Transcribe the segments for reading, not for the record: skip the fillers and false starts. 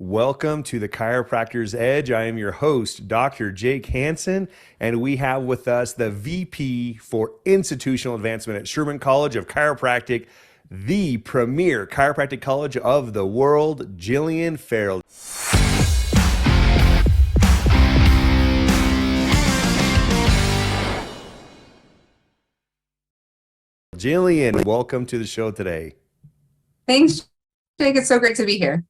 Welcome to the Chiropractor's Edge. I am your host, Dr. Jake Hansen, and we have with us the VP for Institutional Advancement at Sherman College of Chiropractic, the premier chiropractic college of the world, Jillian Farrell. Jillian, welcome to the show today. Thanks, Jake. It's so great to be here.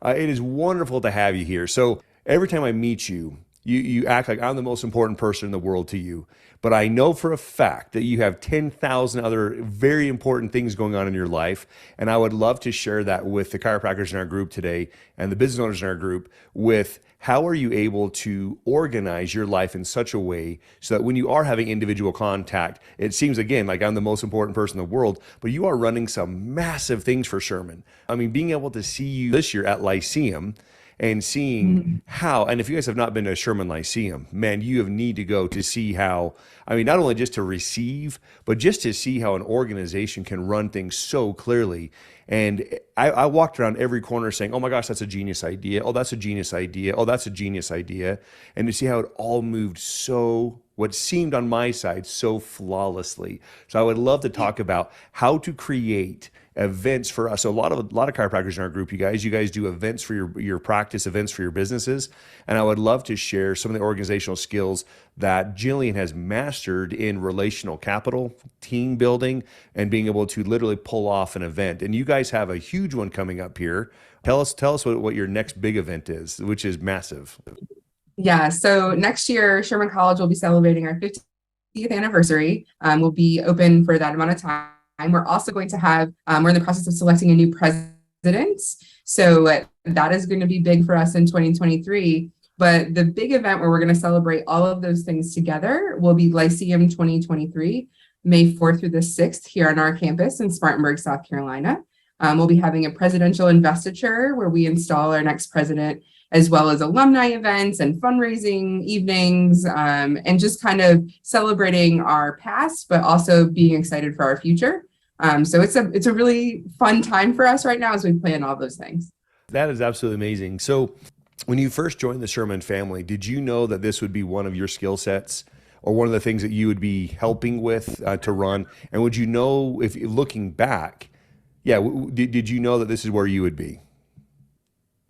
It is wonderful to have you here. So every time I meet you, you act like I'm the most important person in the world to you. But I know for a fact that you have 10,000 other very important things going on in your life. And I would love to share that with the chiropractors in our group today and the business owners in our group with how are you able to organize your life in such a way so that when you are having individual contact, it seems again like I'm the most important person in the world, but you are running some massive things for Sherman. I mean, being able to see you this year at Lyceum and seeing how, and if you guys have not been to Sherman Lyceum, man, you have need to go to see how, I mean, not only just to receive, but just to see how an organization can run things so clearly. And I walked around every corner saying, oh my gosh, that's a genius idea. Oh, that's a genius idea. Oh, that's a genius idea. And to see how it all moved so, what seemed on my side, so flawlessly. So I would love to talk about how to create events for us. So a lot of chiropractors in our group, you guys do events for your practice, events for your businesses. And I would love to share some of the organizational skills that Jillian has mastered in relational capital, team building, and being able to literally pull off an event. And you guys have a huge one coming up here. Tell us what your next big event is, which is massive. Yeah, so next year, Sherman College will be celebrating our 50th anniversary. We'll be open for that amount of time. We're also going to have, we're in the process of selecting a new president. So that is going to be big for us in 2023. But the big event where we're going to celebrate all of those things together will be Lyceum 2023, May 4th through the 6th here on our campus in Spartanburg, South Carolina. We'll be having a presidential investiture where we install our next president, as well as alumni events and fundraising evenings, and just kind of celebrating our past, but also being excited for our future. So it's a really fun time for us right now as we plan all those things. That is absolutely amazing. So when you first joined the Sherman family, did you know that this would be one of your skill sets or one of the things that you would be helping with to run? And would you know, if looking back, did you know that this is where you would be?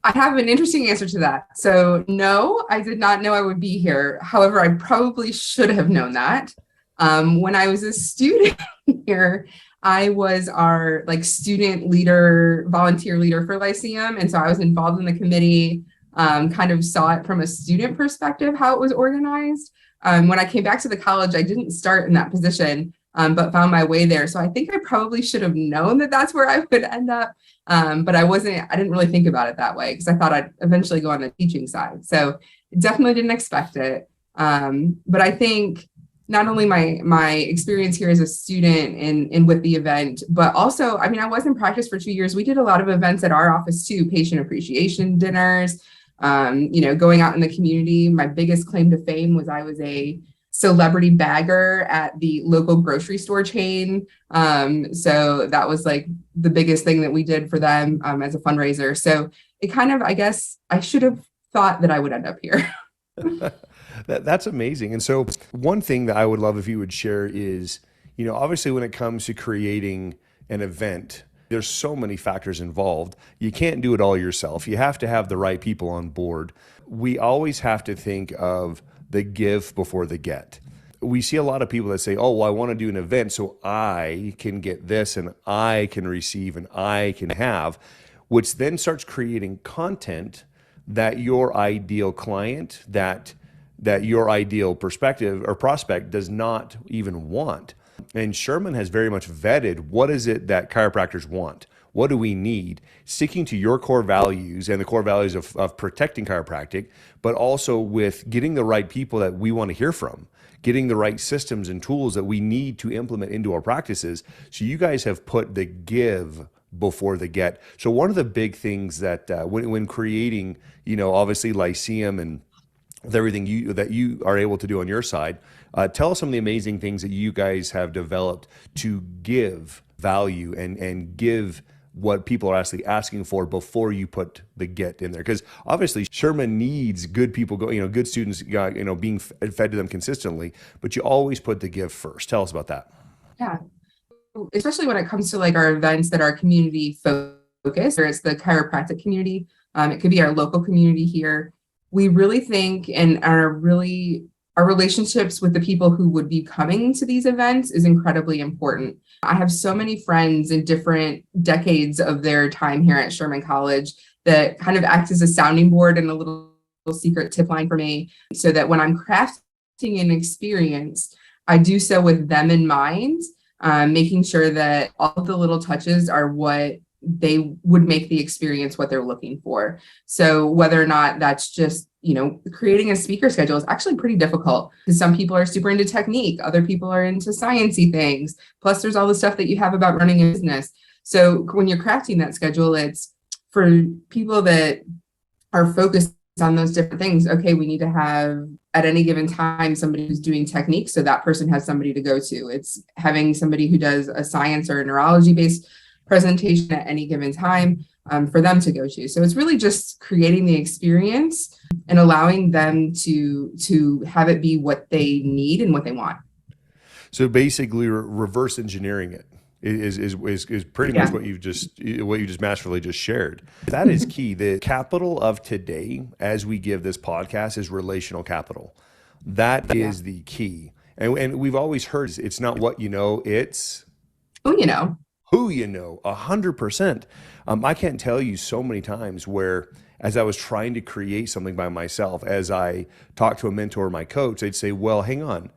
I have an interesting answer to that. So no, I did not know I would be here. However, I probably should have known that. When I was a student here, I was our student leader, volunteer leader for Lyceum. And so I was involved in the committee, kind of saw it from a student perspective, how it was organized. When I came back to the college, I didn't start in that position, but found my way there. So I think I probably should have known that that's where I would end up. But I didn't really think about it that way because I thought I'd eventually go on the teaching side. So definitely didn't expect it. But I think not only my experience here as a student in with the event, but also, I mean, I was in practice for 2 years. We did a lot of events at our office too, patient appreciation dinners, going out in the community. My biggest claim to fame was I was a celebrity bagger at the local grocery store chain. So that was like the biggest thing that we did for them as a fundraiser. So it kind of, I guess I should have thought that I would end up here. That's amazing. And so one thing that I would love if you would share is, obviously when it comes to creating an event, there's so many factors involved. You can't do it all yourself. You have to have the right people on board. We always have to think of the give before the get. We see a lot of people that say, oh, well, I want to do an event so I can get this and I can receive and I can have, which then starts creating content that your ideal client, that your ideal perspective or prospect does not even want. And Sherman has very much vetted what is it that chiropractors want? What do we need? Sticking to your core values and the core values of protecting chiropractic, but also with getting the right people that we want to hear from, getting the right systems and tools that we need to implement into our practices. So you guys have put the give before the get. So one of the big things that when creating, obviously Lyceum and with everything that you are able to do on your side, tell us some of the amazing things that you guys have developed to give value and give what people are actually asking for before you put the get in there. Because obviously Sherman needs good people, good students, being fed to them consistently, but you always put the give first. Tell us about that. Yeah. Especially when it comes to like our events that are community focused, or it's the chiropractic community. It could be our local community here. We really think and are really our relationships with the people who would be coming to these events is incredibly important. I have so many friends in different decades of their time here at Sherman College that kind of act as a sounding board and a little secret tip line for me, so that when I'm crafting an experience, I do so with them in mind, making sure that all of the little touches are what they would make the experience what they're looking for. So whether or not that's just, creating a speaker schedule is actually pretty difficult, because some people are super into technique, other people are into sciencey things. Plus there's all the stuff that you have about running a business. So when you're crafting that schedule, it's for people that are focused on those different things. Okay, we need to have at any given time somebody who's doing technique, so that person has somebody to go to. It's having somebody who does a science or a neurology based presentation at any given time, for them to go to. So it's really just creating the experience and allowing them to have it be what they need and what they want. So basically, reverse engineering it is pretty much what you just masterfully just shared. That is key. The capital of today, as we give this podcast, is relational capital. That is the key. And we've always heard it's not what you know, it's Who you know. who you know. 100%. I can't tell you so many times where, as I was trying to create something by myself, as I talked to a mentor or my coach, they'd say, well, hang on.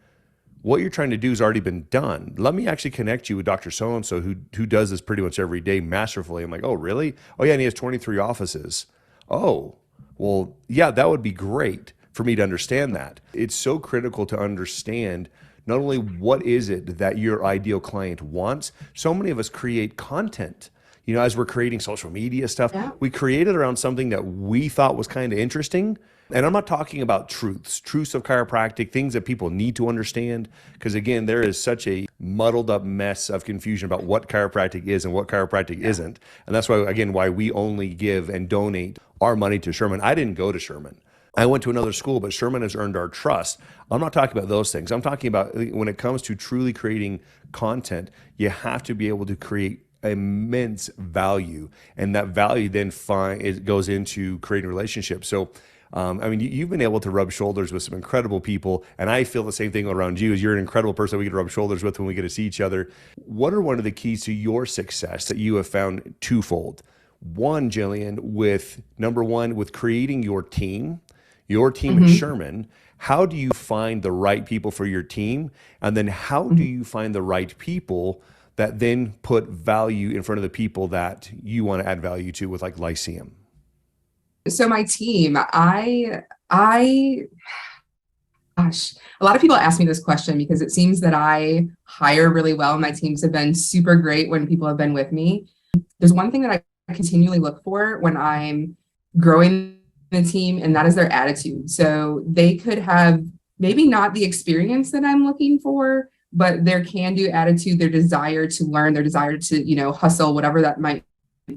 What you're trying to do has already been done. Let me actually connect you with Dr. So-and-so who does this pretty much every day masterfully. I'm like, oh, really? Oh, yeah, and he has 23 offices. Oh, well, yeah, that would be great for me to understand that. It's so critical to understand not only what is it that your ideal client wants. So many of us create content. As we're creating social media stuff, we create it around something that we thought was kind of interesting. And I'm not talking about truths of chiropractic, things that people need to understand. Because again, there is such a muddled up mess of confusion about what chiropractic is and what chiropractic isn't. And that's why we only give and donate our money to Sherman. I didn't go to Sherman. I went to another school, but Sherman has earned our trust. I'm not talking about those things. I'm talking about when it comes to truly creating content, you have to be able to create immense value. And that value then it goes into creating relationships. So you've been able to rub shoulders with some incredible people, and I feel the same thing around you. As you're an incredible person we get to rub shoulders with when we get to see each other. What are one of the keys to your success that you have found twofold? One, Jillian, number one, with creating your team at Sherman. How do you find the right people for your team? And then how do you find the right people that then put value in front of the people that you want to add value to with like Lyceum? So my team, gosh, a lot of people ask me this question because it seems that I hire really well. My teams have been super great when people have been with me. There's one thing that I continually look for when I'm growing the team, and that is their attitude. So they could have maybe not the experience that I'm looking for, but their can-do attitude, their desire to learn, their desire to, hustle, whatever that might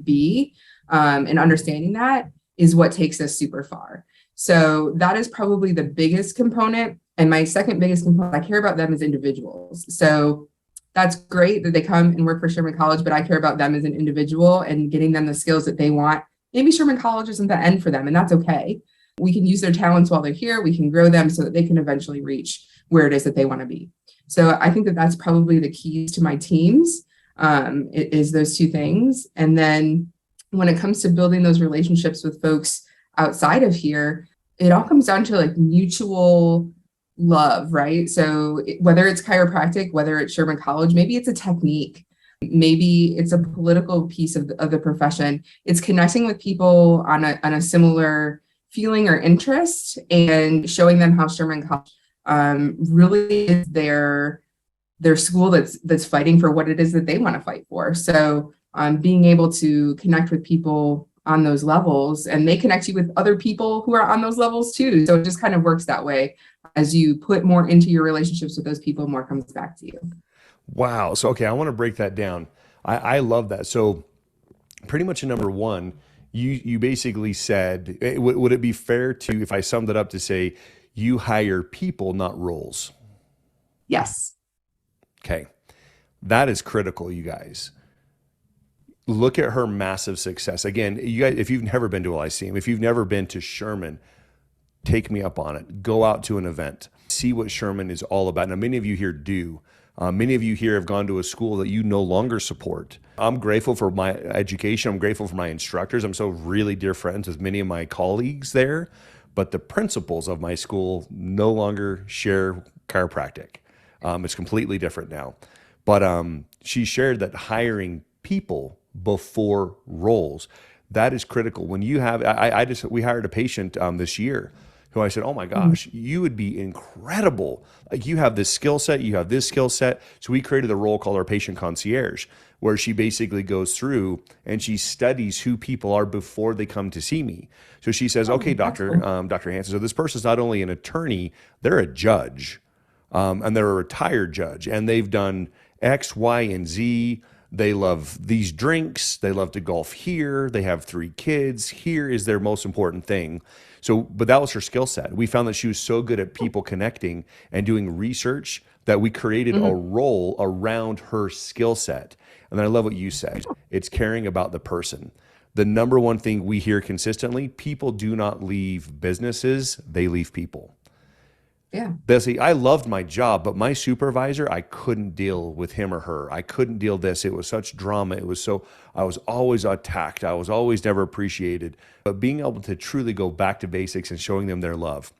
be, and understanding that is what takes us super far. So that is probably the biggest component. And my second biggest component, I care about them as individuals. So that's great that they come and work for Sherman College, but I care about them as an individual and getting them the skills that they want. Maybe Sherman College isn't the end for them, and that's okay. We can use their talents while they're here. We can grow them so that they can eventually reach where it is that they want to be. So I think that that's probably the keys to my teams, is those two things. And then when it comes to building those relationships with folks outside of here, it all comes down to like mutual love, right? So whether it's chiropractic, whether it's Sherman College, maybe it's a technique, maybe it's a political piece of the profession. It's connecting with people on a similar feeling or interest and showing them how Sherman College really is their school that's fighting for what it is that they want to fight for. So being able to connect with people on those levels, and they connect you with other people who are on those levels too. So it just kind of works that way. As you put more into your relationships with those people, more comes back to you. Wow. So, okay, I want to break that down. I love that. So pretty much in number one, you basically said, would it be fair to, if I summed it up, to say you hire people, not roles? Yes. Okay. That is critical, you guys. Look at her massive success. Again, you guys, if you've never been to a Lyceum, if you've never been to Sherman, take me up on it. Go out to an event. See what Sherman is all about. Now, many of you here do. Many of you here have gone to a school that you no longer support. I'm grateful for my education. I'm grateful for my instructors. I'm so really dear friends with many of my colleagues there. But the principals of my school no longer share chiropractic. It's completely different now. But she shared that hiring people before roles, that is critical. When you have, we hired a patient this year who I said, oh my gosh, you would be incredible. Like, you have this skill set, you have this skill set. So we created a role called our patient concierge, where she basically goes through and she studies who people are before they come to see me. So she says, okay, Dr. Hansen, so this person's not only an attorney, they're a judge. And they're a retired judge, and they've done X, Y, and Z. They love these drinks. They love to golf here. They have 3 kids. Here is their most important thing. So, but that was her skill set. We found that she was so good at people connecting and doing research that we created a role around her skill set. And then I love what you said. It's caring about the person. The number one thing we hear consistently, people do not leave businesses, they leave people. Yeah. Bessie, I loved my job, but my supervisor, I couldn't deal with him or her. I couldn't deal this. It was such drama. I was always attacked. I was always never appreciated. But being able to truly go back to basics and showing them their love.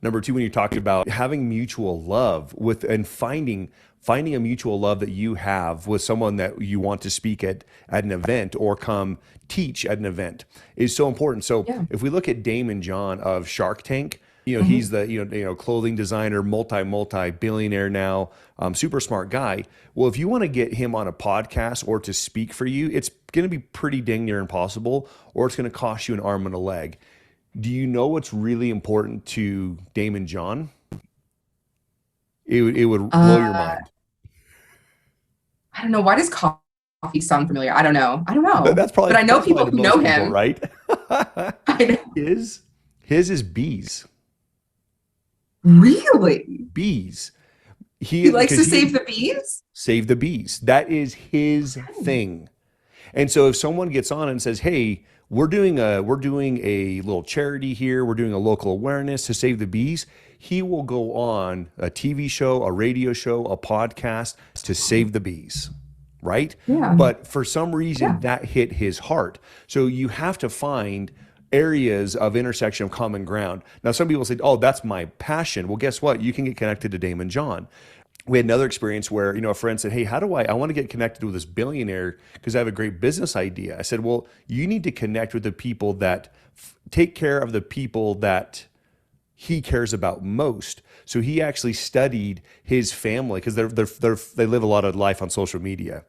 Number 2, when you talked about having mutual love with and finding a mutual love that you have with someone that you want to speak at an event or come teach at an event is so important. So if we look at Damon John of Shark Tank, he's the clothing designer, multi billionaire now, super smart guy. Well, if you want to get him on a podcast or to speak for you, it's going to be pretty dang near impossible, or it's going to cost you an arm and a leg. Do you know what's really important to Damon John? It would blow your mind. I don't know. Why does coffee sound familiar? I don't know. That's probably, but I know people who know him, right? I know. His is bees. Really? Bees. He likes to save the bees? Save the bees. That is his thing. And so if someone gets on and says, hey, we're doing a little charity here, we're doing a local awareness to save the bees, he will go on a TV show, a radio show, a podcast to save the bees. Right? Yeah. But for some reason that hit his heart. So you have to find areas of intersection of common ground. Now, some people say, oh, that's my passion. Well, guess what? You can get connected to Damon John. We had another experience where, a friend said, hey, how do I want to get connected with this billionaire because I have a great business idea. I said, well, you need to connect with the people that take care of the people that he cares about most. So he actually studied his family because they live a lot of life on social media.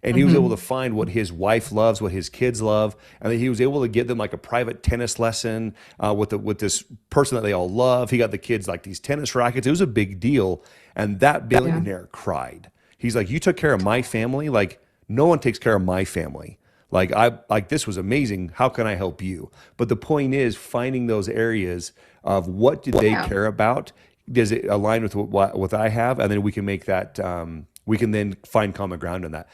And he was able to find what his wife loves, what his kids love, and then he was able to get them like a private tennis lesson with this person that they all love. He got the kids like these tennis rackets. It was a big deal, and that billionaire cried. He's like, "You took care of my family. Like no one takes care of my family. Like this was amazing. How can I help you?" But the point is finding those areas of what do they care about. Does it align with what I have, and then we can make that. We can then find common ground in that.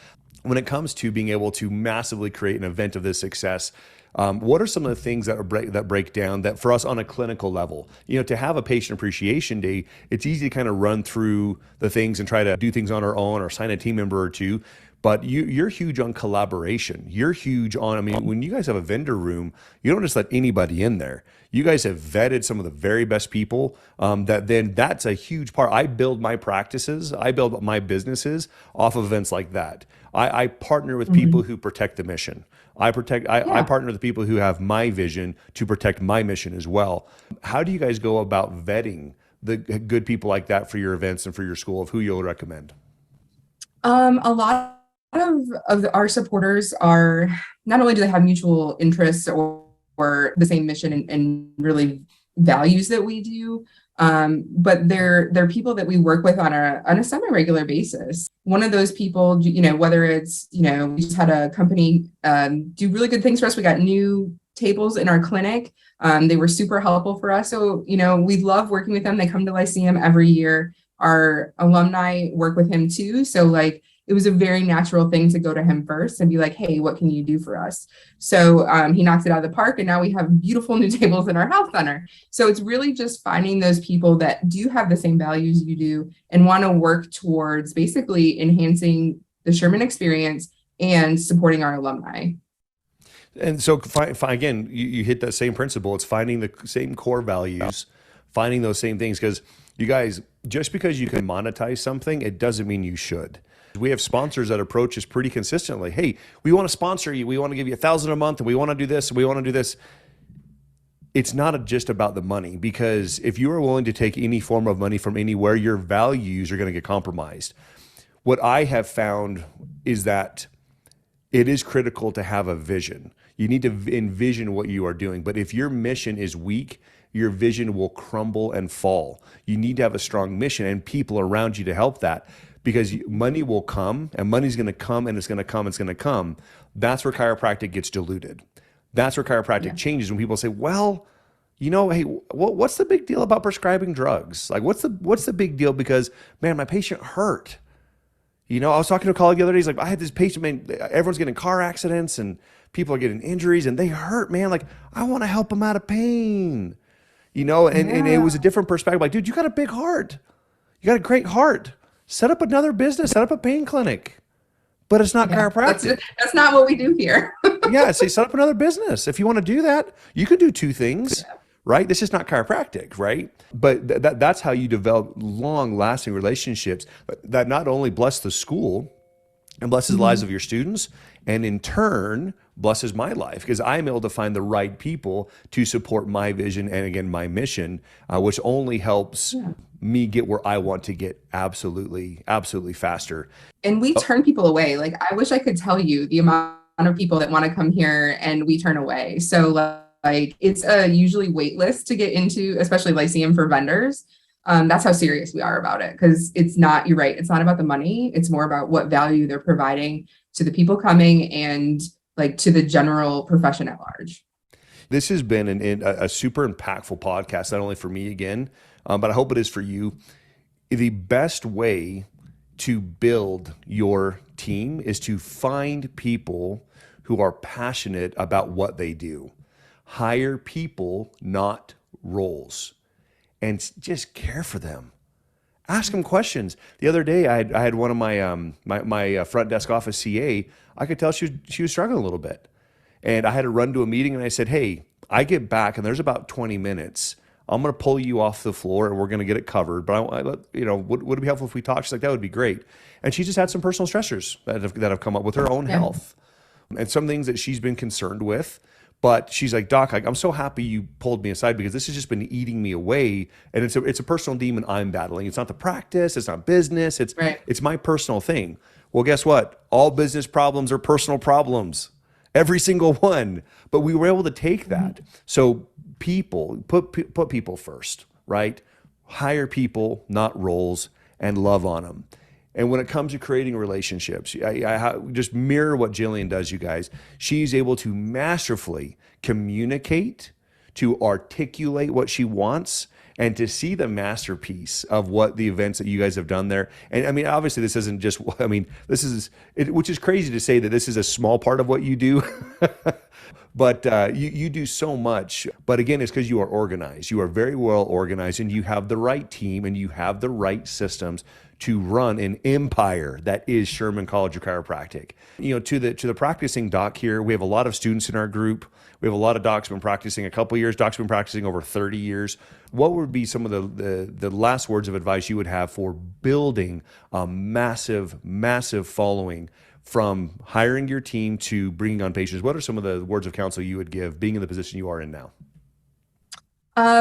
When it comes to being able to massively create an event of this success, what are some of the things that break down that for us on a clinical level? To have a patient appreciation day, it's easy to kind of run through the things and try to do things on our own or sign a team member or two. But you're huge on collaboration. You're huge on, when you guys have a vendor room, you don't just let anybody in there. You guys have vetted some of the very best people that's a huge part. I build my practices, I build my businesses off of events like that. I partner with people who protect the mission. I partner with the people who have my vision to protect my mission as well. How do you guys go about vetting the good people like that for your events and for your school of who you'll recommend? A lot of our supporters are, not only do they have mutual interests or the same mission and really values that we do, But they're people that we work with on a semi-regular basis. One of those people, whether it's, we just had a company do really good things for us. We got new tables in our clinic. They were super helpful for us. So, we love working with them. They come to Lyceum every year. Our alumni work with him too. So like, it was a very natural thing to go to him first and be like, hey, what can you do for us? So he knocks it out of the park, and now we have beautiful new tables in our health center. So it's really just finding those people that do have the same values you do and want to work towards basically enhancing the Sherman experience and supporting our alumni. And so, again, you hit that same principle. It's finding the same core values, finding those same things. Because you guys, just because you can monetize something, it doesn't mean you should. We have sponsors that approach us pretty consistently. Hey, we want to sponsor you. We want to give you $1,000 a month, and we want to do this, and we want to do this. It's not just about the money, because if you are willing to take any form of money from anywhere, your values are going to get compromised. What I have found is that it is critical to have a vision. You need to envision what you are doing. But if your mission is weak, your vision will crumble and fall. You need to have a strong mission and people around you to help that, because money will come, and money's going to come, and it's going to come, it's going to come. That's where chiropractic gets diluted. That's where chiropractic changes, when people say, well, hey, what's the big deal about prescribing drugs? Like, what's the big deal? Because, man, my patient hurt. I was talking to a colleague the other day. He's like, I had this patient, man, everyone's getting car accidents and people are getting injuries and they hurt, man. Like, I want to help them out of pain, and it was a different perspective. Like, dude, you got a big heart. You got a great heart. Set up another business, set up a pain clinic, but it's not chiropractic. That's not what we do here. Yeah, say set up another business. If you want to do that, you could do two things. Yeah. Right? This is not chiropractic, right? But that's how you develop long-lasting relationships that not only bless the school and blesses the lives of your students, and in turn blesses my life, because I'm able to find the right people to support my vision and, again, my mission, which only helps me get where I want to get absolutely faster. And we turn people away. Like, I wish I could tell you the amount of people that want to come here and we turn away. So like, it's a usually wait list to get into, especially Lyceum, for vendors. That's how serious we are about it, because you're right, it's not about the money. It's more about what value they're providing to the people coming and like to the general profession at large. This has been a super impactful podcast, not only for me again, but I hope it is for you. The best way to build your team is to find people who are passionate about what they do. Hire people, not roles, and just care for them. Ask them questions. The other day, I had one of my front desk office CA. I could tell she was struggling a little bit, and I had to run to a meeting. And I said, "Hey, I get back, and there's about 20 minutes. I'm going to pull you off the floor, and we're going to get it covered. But would it be helpful if we talk?" She's like, "That would be great." And she just had some personal stressors that have come up with her own health, and some things that she's been concerned with. But she's like, "Doc, I'm so happy you pulled me aside, because this has just been eating me away, and it's a personal demon I'm battling. It's not the practice, it's not business, it's my personal thing." Well, guess what? All business problems are personal problems, every single one. But we were able to take that. So people, put people first, right? Hire people, not roles, and love on them. And when it comes to creating relationships, I just mirror what Jillian does, you guys. She's able to masterfully communicate, to articulate what she wants, and to see the masterpiece of what the events that you guys have done there. And I mean, obviously this isn't just, this is, which is crazy to say that this is a small part of what you do. But you do so much. But again, it's because you are organized. You are very well organized, and you have the right team, and you have the right systems to run an empire that is Sherman College of Chiropractic. To the practicing doc here, we have a lot of students in our group. We have a lot of docs been practicing a couple years. Docs been practicing over 30 years. What would be some of the last words of advice you would have for building a massive, massive following, from hiring your team to bringing on patients? What are some of the words of counsel you would give, being in the position you are in now?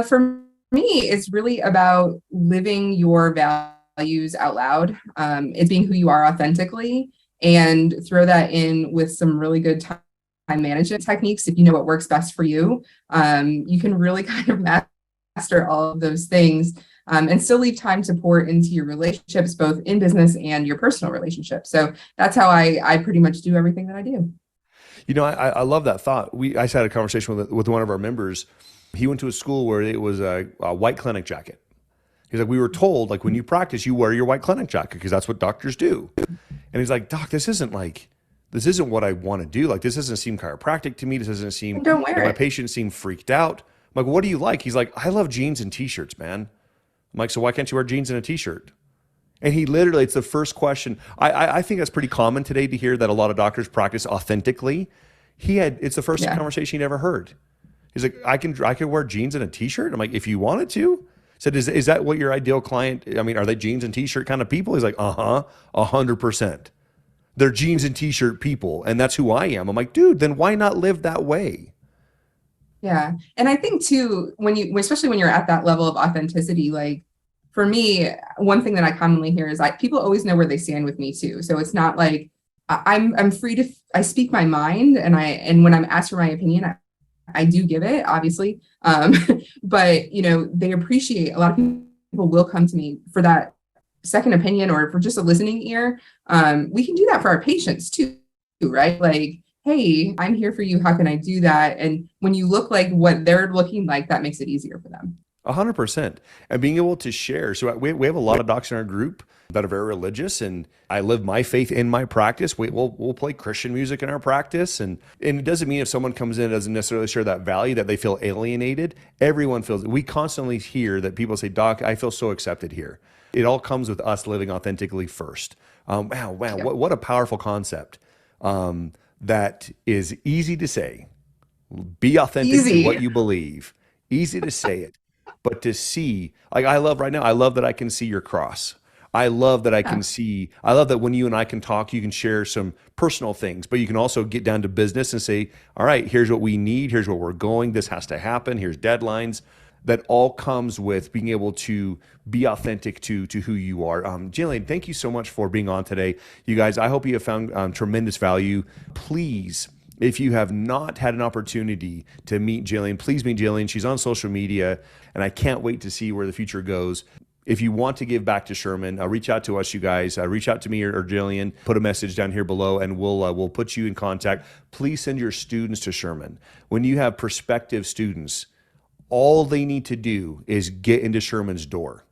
For me, it's really about living your values out loud. It's being who you are authentically, and throw that in with some really good time management techniques. If you know what works best for you, you can really kind of master all of those things, and still leave time to pour into your relationships, both in business and your personal relationships. So that's how I pretty much do everything that I do. I love that thought. I just had a conversation with one of our members. He went to a school where it was a white clinic jacket. He's like, we were told, like, when you practice, you wear your white clinic jacket because that's what doctors do. And he's like, Doc, this isn't what I want to do. Like, this doesn't seem chiropractic to me. This doesn't seem, Don't wear my it. patients seem freaked out. I'm like, what do you like? He's like, I love jeans and t-shirts, man. I'm like, so why can't you wear jeans and a t-shirt? And he literally, it's the first question. I think that's pretty common today to hear that a lot of doctors practice authentically. It's the first conversation he'd ever heard. He's like, I can wear jeans and a t-shirt. I'm like, if you wanted to. Said, is that what your ideal client? I mean, are they jeans and t-shirt kind of people? He's like, 100%. They're jeans and t-shirt people, and that's who I am. I'm like, dude, then why not live that way? Yeah. And I think too, especially when you're at that level of authenticity, like for me, one thing that I commonly hear is like people always know where they stand with me too. So it's not like I'm free to, I speak my mind, and when I'm asked for my opinion, I do give it, obviously. But they appreciate, a lot of people will come to me for that second opinion or for just a listening ear. We can do that for our patients too, right? Like, hey, I'm here for you. How can I do that? And when you look like what they're looking like, that makes it easier for them. 100%. And being able to share. So we have a lot of docs in our group that are very religious, and I live my faith in my practice. We'll play Christian music in our practice. And it doesn't mean if someone comes in and doesn't necessarily share that value that they feel alienated. Everyone feels it. We constantly hear that people say, Doc, I feel so accepted here. It all comes with us living authentically first. Wow. Yeah. What a powerful concept. That is easy to say. Be authentic to what you believe. Easy to say it, but to see, like I love that I can see your cross. I love that I love that when you and I can talk, you can share some personal things, but you can also get down to business and say, all right, here's what we need. Here's where we're going. This has to happen. Here's deadlines. That all comes with being able to be authentic to who you are. Jillian, thank you so much for being on today. You guys, I hope you have found tremendous value. Please, if you have not had an opportunity to meet Jillian, please meet Jillian. She's on social media, and I can't wait to see where the future goes. If you want to give back to Sherman, reach out to us, you guys. Reach out to me or Jillian. Put a message down here below, and we'll put you in contact. Please send your students to Sherman. When you have prospective students, all they need to do is get into Sherman's door.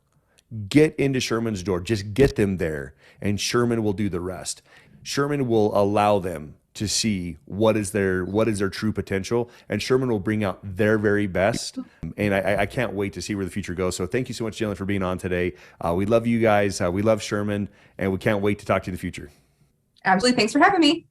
Get into Sherman's door. Just get them there, and Sherman will do the rest. Sherman will allow them to see what is their true potential, and Sherman will bring out their very best. And I can't wait to see where the future goes. So thank you so much, Jillian, for being on today. We love you guys. We love Sherman, and we can't wait to talk to you in the future. Absolutely. Thanks for having me.